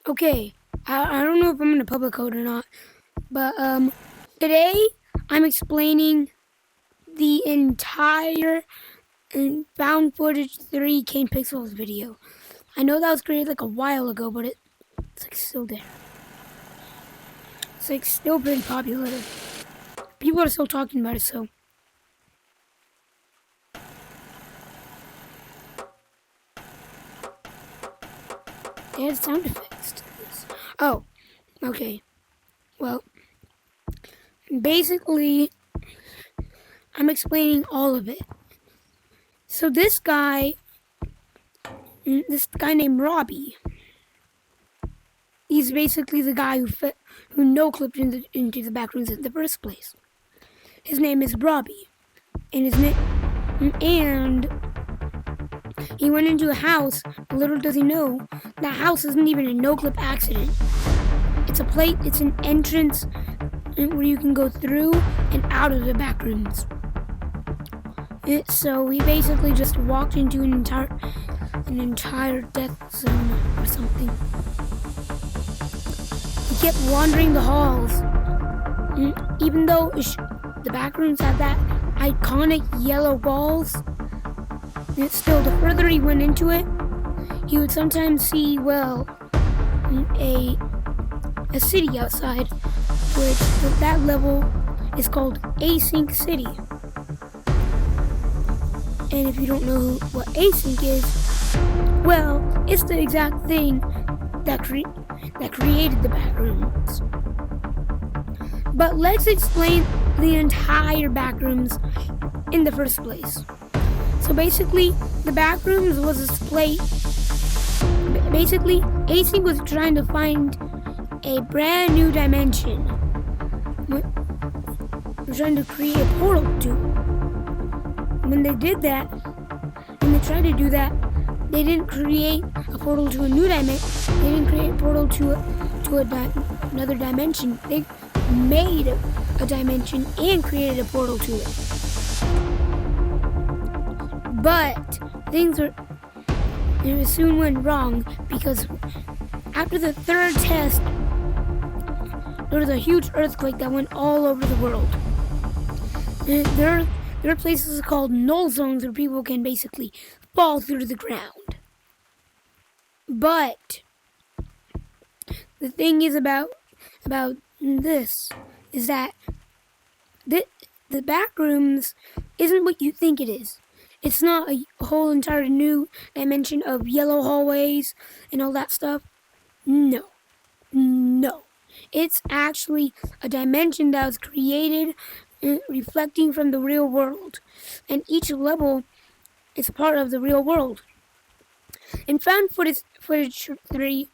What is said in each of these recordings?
Okay, I don't know if I'm in a public code or not, but today I'm explaining the entire Found Footage 3 Cane Pixels video. I know that was created like a while ago, but it's like still there. It's like still pretty popular. People are still talking about it, so. They had sound effects to this. Oh, okay. Well, basically, I'm explaining all of it. So this guy named Robbie, he's basically the guy who no-clipped into the Backrooms in the first place. His name is Robbie, and he went into a house. Little does he know, that house isn't even a no-clip accident. It's an entrance where you can go through and out of the Backrooms. So he basically just walked into an entire death zone or something. He kept wandering the halls. Even though the Backrooms have that iconic yellow walls, still, the further he went into it, he would sometimes see, well, a city outside, which that level is called Async City. And if you don't know what async is, well, it's the exact thing that created the Backrooms. But let's explain the entire Backrooms in the first place. So basically, the Backrooms was a place. Basically, async was trying to find a brand new dimension. We're trying to create a portal to it. When they tried to do that, they didn't create a portal to a new dimension. They didn't create a portal to another dimension. They made a dimension and created a portal to it. But it soon went wrong, because after the third test, there was a huge earthquake that went all over the world. There are places called null zones where people can basically fall through the ground. But the thing is about this is that the Backrooms isn't what you think it is. It's not a whole entire new dimension of yellow hallways and all that stuff. No. It's actually a dimension that was created reflecting from the real world, and each level is part of the real world. In Found Footage 3,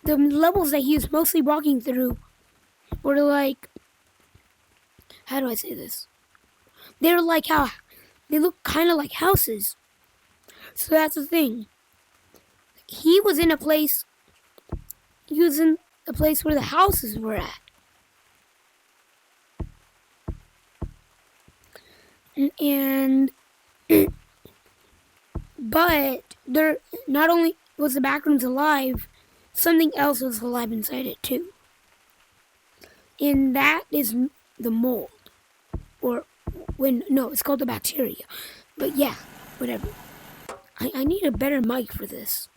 the levels that he was mostly walking through were like, how do I say this? They look kind of like houses. So that's the thing. He was in a place where the houses were at. But there, not only was the Backrooms alive, something else was alive inside it too. And that is the mold. It's called the bacteria. But yeah, whatever. I need a better mic for this.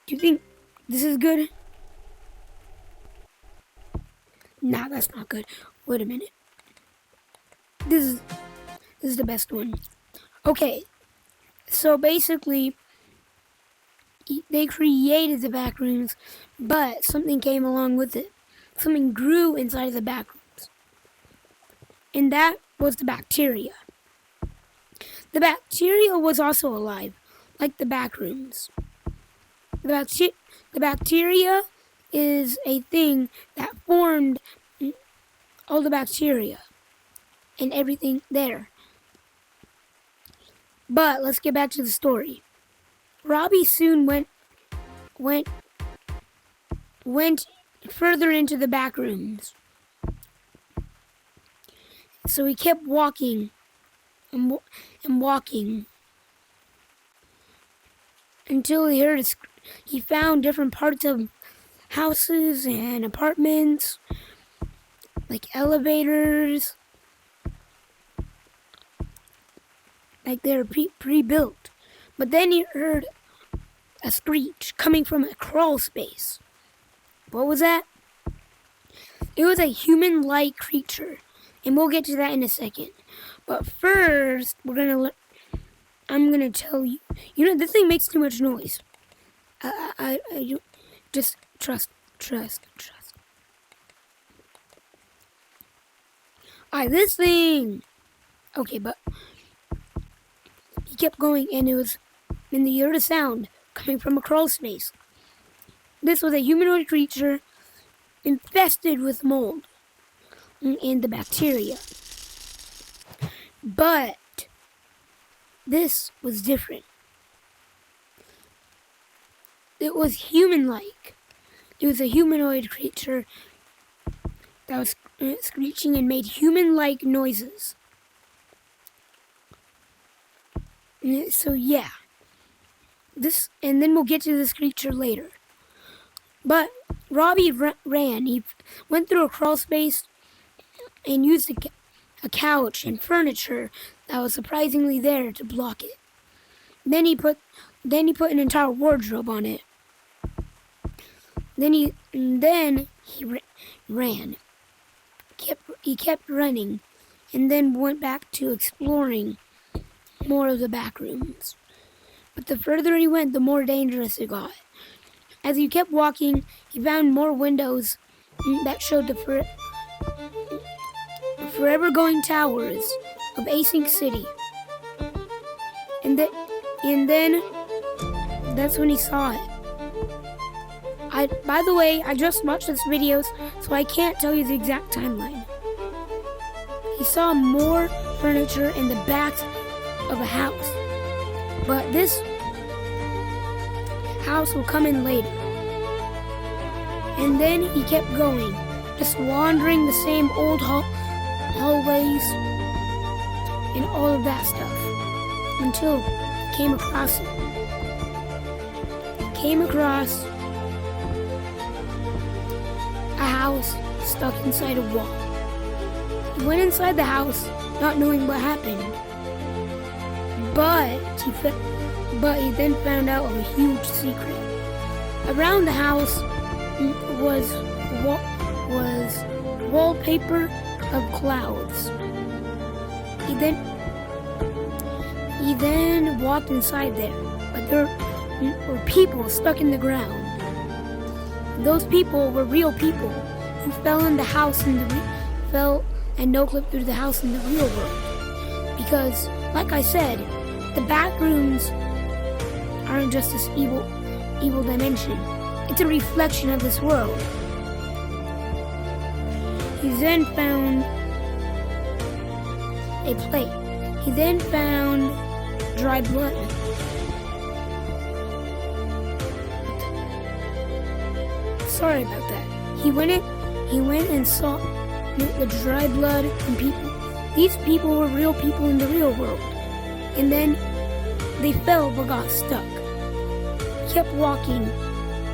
Do you think this is good? Nah, that's not good. Wait a minute. This is the best one. Okay, so basically, they created the Backrooms, but something came along with it. Something grew inside of the Backrooms, and that was the bacteria. The bacteria was also alive, like the Backrooms. The bacteria is a thing that formed all the bacteria and everything there. But let's get back to the story. Robbie soon went further into the Backrooms. So he kept walking and walking until he heard he found different parts of houses and apartments, like elevators, like they're pre-built. But then he heard a screech coming from a crawl space. What was that? It was a human-like creature, and we'll get to that in a second. But first, I'm gonna tell you. You know, this thing makes too much noise. You just trust. This thing. Okay, but he kept going, and it was in the ear to sound coming from a crawl space. This was a humanoid creature infested with mold and the bacteria. But this was different. It was human-like. It was a humanoid creature that was screeching and made human-like noises. So yeah. And then we'll get to this creature later. But Robbie ran. He went through a crawl space and used a couch and furniture that was surprisingly there to block it. Then he put an entire wardrobe on it. Then he ran. He kept running, and then went back to exploring more of the back rooms. But the further he went, the more dangerous it got. As he kept walking, he found more windows that showed the forever-going towers of Async City. And then that's when he saw it. By the way, I just watched this video, so I can't tell you the exact timeline. He saw more furniture in the back of a house. But this house will come in later. And then he kept going, just wandering the same old hallways and all of that stuff, until he came across it. He came across a house stuck inside a wall. He went inside the house, not knowing what happened. But he then found out of a huge secret. Around the house was wallpaper of clouds. He then walked inside there, but there were people stuck in the ground. Those people were real people who fell in the house fell and no-clipped through the house in the real world. Because, like I said, the Backrooms aren't just this evil dimension. It's a reflection of this world. He then found a plate. He then found dry blood. Sorry about that. He went and saw the dry blood from people. These people were real people in the real world. And then they fell but got stuck. He kept walking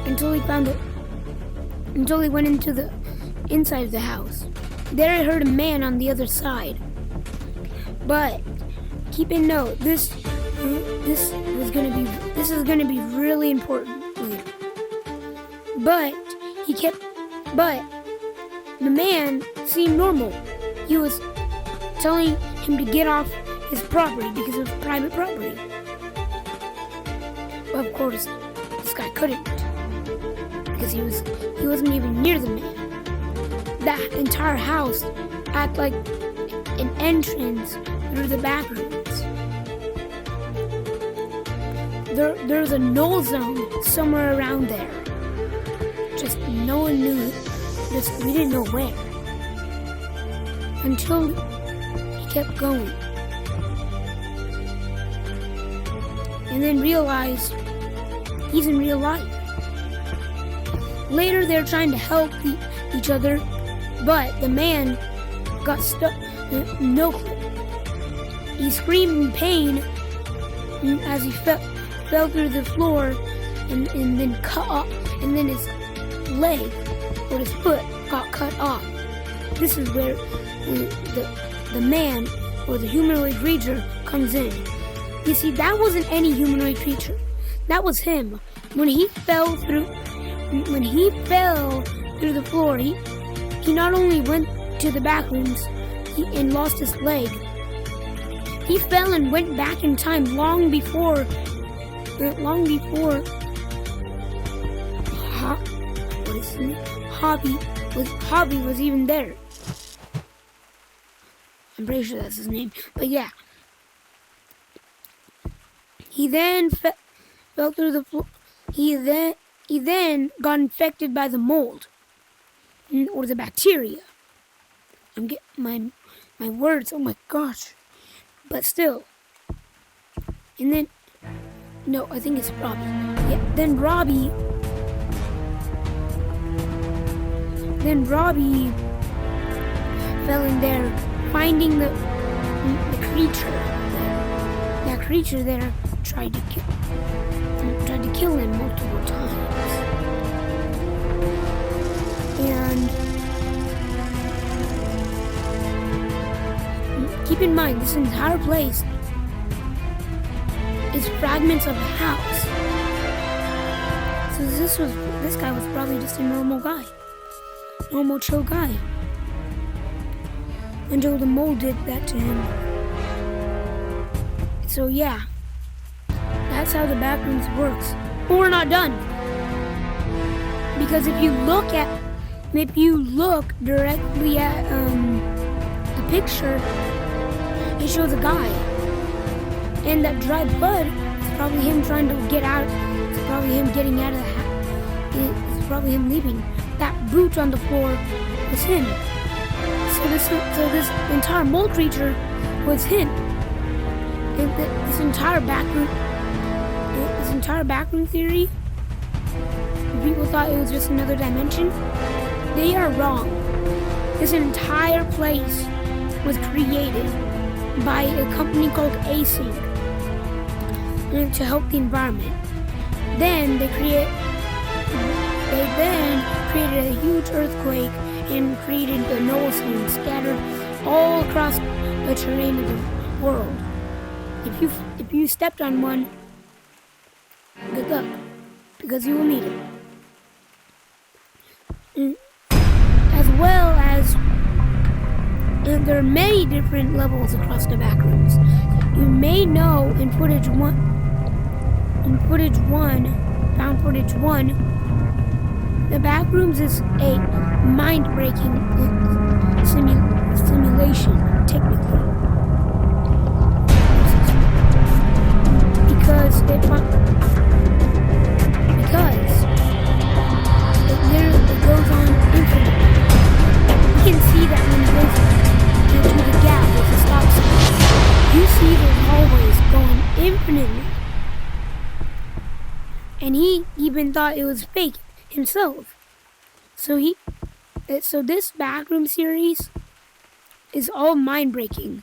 until he went into the inside of the house. There he heard a man on the other side. But keep in note, this is gonna be really important later. But the man seemed normal. He was telling him to get off his property because it was private property. But of course, this guy couldn't, because he wasn't even near the man. That entire house acted like an entrance through the back rooms. There's a null zone somewhere around there. Just no one knew. We didn't know where. Until he kept going. And then realized he's in real life. Later they're trying to help each other, but the man got stuck. No clip. He screamed in pain as he fell through the floor and then cut off, and then his leg or his foot got cut off. This is where the man or the humanoid creature comes in. You see, that wasn't any humanoid creature. That was him. When he fell through the floor, he not only went to the back rooms and lost his leg. He fell and went back in time long before Hobby was even there. I'm pretty sure that's his name. But yeah. He then fell through the floor. He then got infected by the mold or the bacteria. I'm getting my words. Oh my gosh! But still. And then no, I think it's Robbie. Yeah. Then Robbie fell in there, finding the creature. That creature there tried to kill him multiple times. And keep in mind, this entire place is fragments of a house. So this guy was probably just a normal chill guy. Until the mold did that to him. So yeah, that's how the Backrooms works. But we're not done. Because if you look directly at the picture, it shows a guy. And that dry blood is probably him trying to get out. It's probably him getting out of the house. It's probably him leaving. That boot on the floor was him. So this entire mold creature was him. And this entire backroom theory, people thought it was just another dimension. They are wrong. This entire place was created by a company called Async to help the environment. Then they created a huge earthquake and created the Noah stones scattered all across the terrain of the world. If you stepped on one, good luck, because you will need it. As well as there are many different levels across the Backrooms. You may know in found footage one, the Backrooms is a mind-breaking simulation, technically. Because it literally goes on infinitely. You can see that when it goes into the gap with the stop sign. You see the hallways going infinitely. And he even thought it was fake himself. So this Backroom series is all mind-breaking.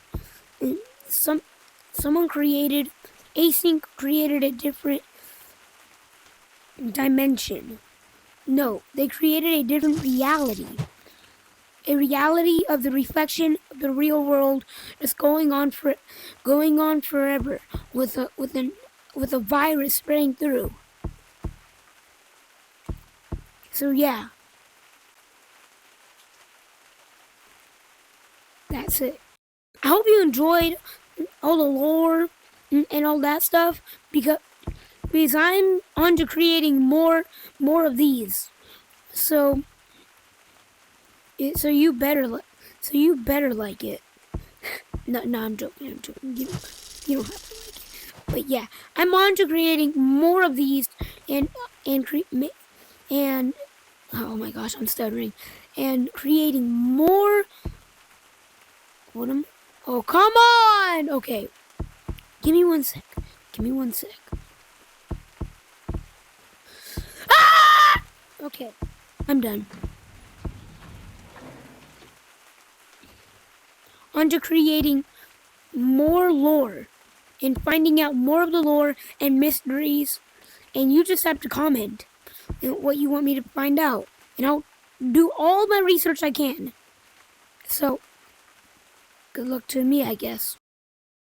Someone created, Async created a different dimension. No, they created a different reality. A reality of the reflection of the real world that's going on forever with a virus spreading through. So yeah. That's it. I hope you enjoyed all the lore and all that stuff because I'm on to creating more of these. So you better like it. No, I'm joking. You don't have to like it. But yeah, I'm on to creating more of these and oh my gosh, I'm stuttering. And creating more. Oh, come on! Okay. Give me one sec. Ah! Okay. I'm done. On to creating more lore and finding out more of the lore and mysteries And you just have to comment what you want me to find out. And I'll do all my research I can. So, good luck to me, I guess.